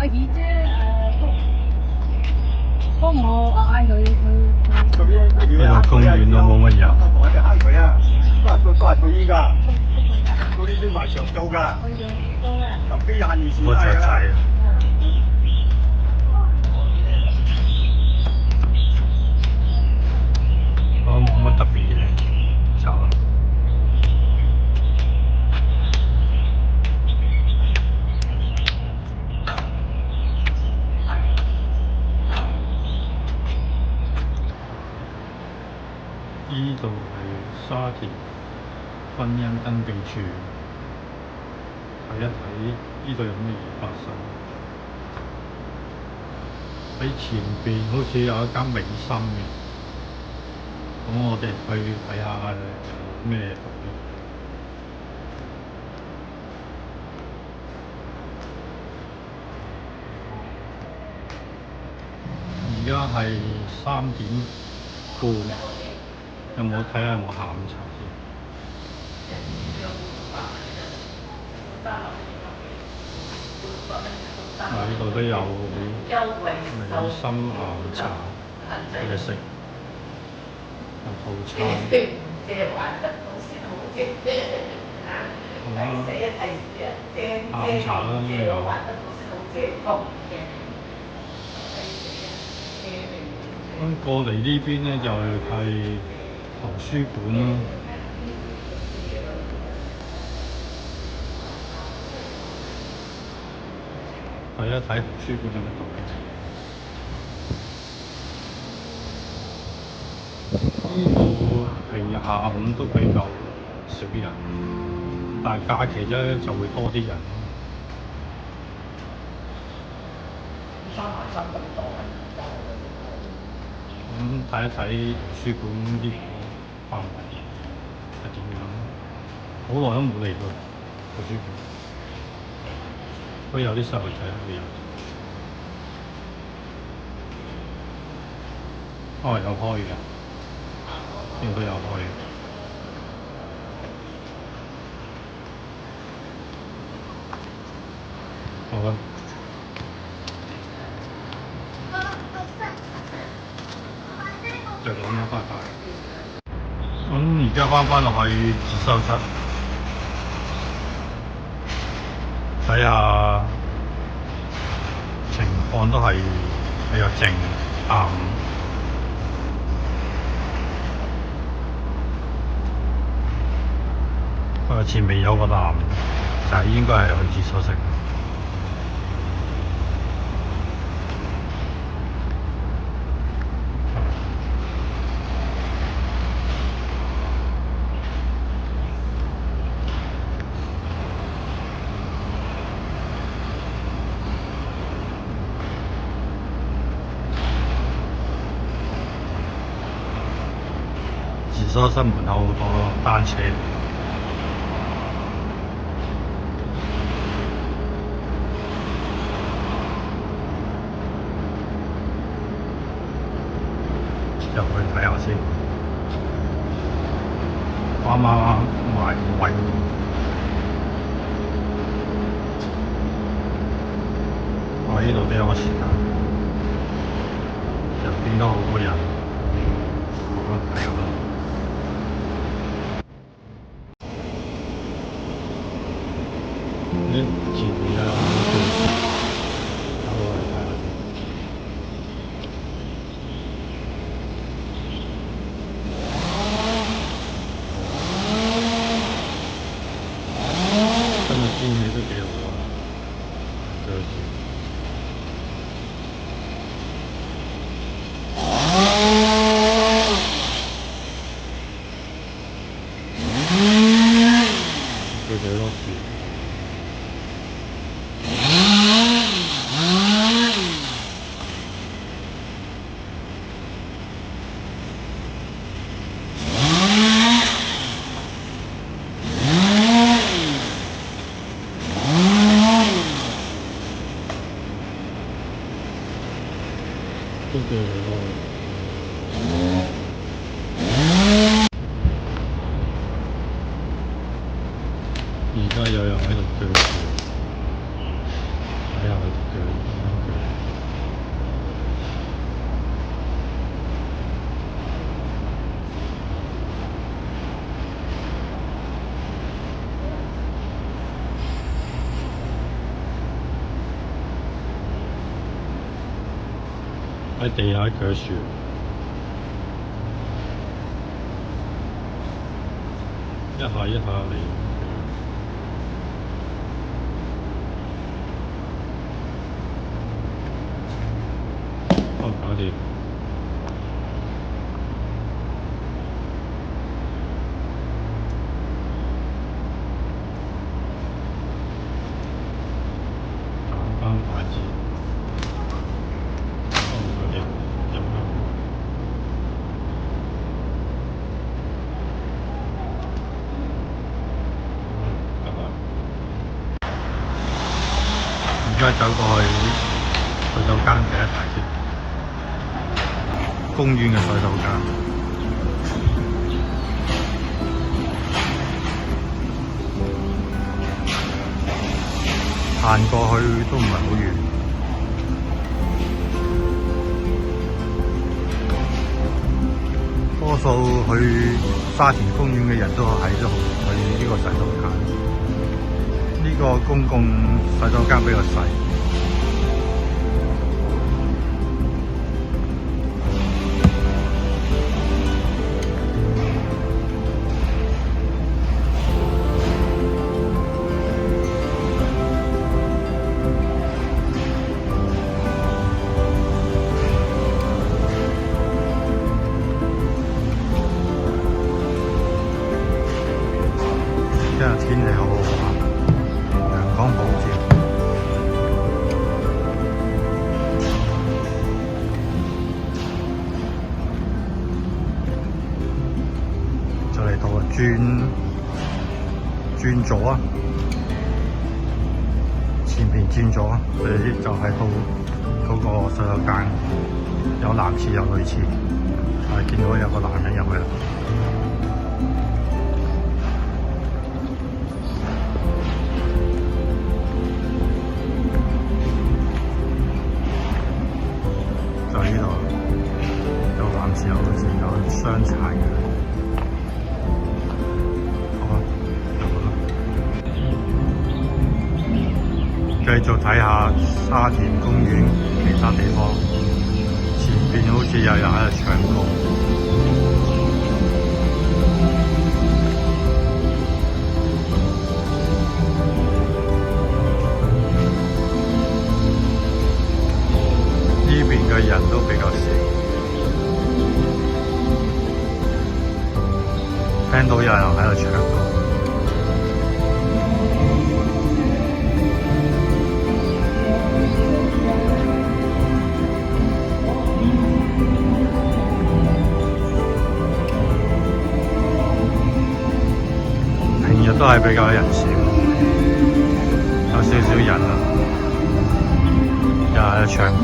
姨姐幫我嗌佢。呢度公園都冇乜人。我哋蝦佢啊，都係做煙㗎，嗰啲都賣長租㗎，十幾廿年前冇雀仔啊！我冇乜特別嘢，走啦。呢度係沙田婚姻登記處，睇一睇呢度有咩嘢發生。喺前邊好似有一間美心嘅，咁我哋去睇下有咩特別。而家係3點半，有冇睇下有冇下午茶先？呢度都有美心下午茶嘢食，有套餐。下午茶啦，應該有。咁過嚟呢邊咧就係圖書館啦。睇一睇圖書館有乜特別。呢度平日下午都比較少人，但係假期咧就會多啲人。咁睇一睇圖書館呢個範圍係點樣？好耐都冇嚟過圖書館，都有啲細路仔喺度。哦，有開嘅，應該有開嘅。好啊。就咁啦，拜拜。咁而家翻落去自修室，睇下情況都係比較靜下午。前面有個男仔，應該係去自修室。自修室門口好多單車。入去睇下先。啱買位。呢度都有個時間，入邊都好多人。好啦，睇下啦。前面有走過去睇下先。今日天氣都幾好啊，對住。佢哋多樹。都幾好啊！而家有人喺度鋸樹，睇下佢鋸。喺地下鋸樹，一下一下嚟。哦，搞掂。揀翻筷子。哦，搞掂，入啦。拜拜。而家走過去洗手間第一排先，公園嘅洗手間。行過去都唔係好遠，多數去沙田公園嘅人都喺度去呢個洗手間。呢個公共洗手間比較細。今日天氣好好啊，陽光普照。就嚟到轉左啊，前邊轉左啊，就係到嗰個洗手間，有男廁有女廁，見到有個男人入去啦。就呢度有男廁有女廁，有雙產嘅。好啊，入去啦。繼續睇下沙田公園其他地方，前邊好似有人喺度唱歌。呢邊嘅人都比較少，聽到有人喺度唱歌。平日都係比較人少，有少少人啦，又喺度唱歌。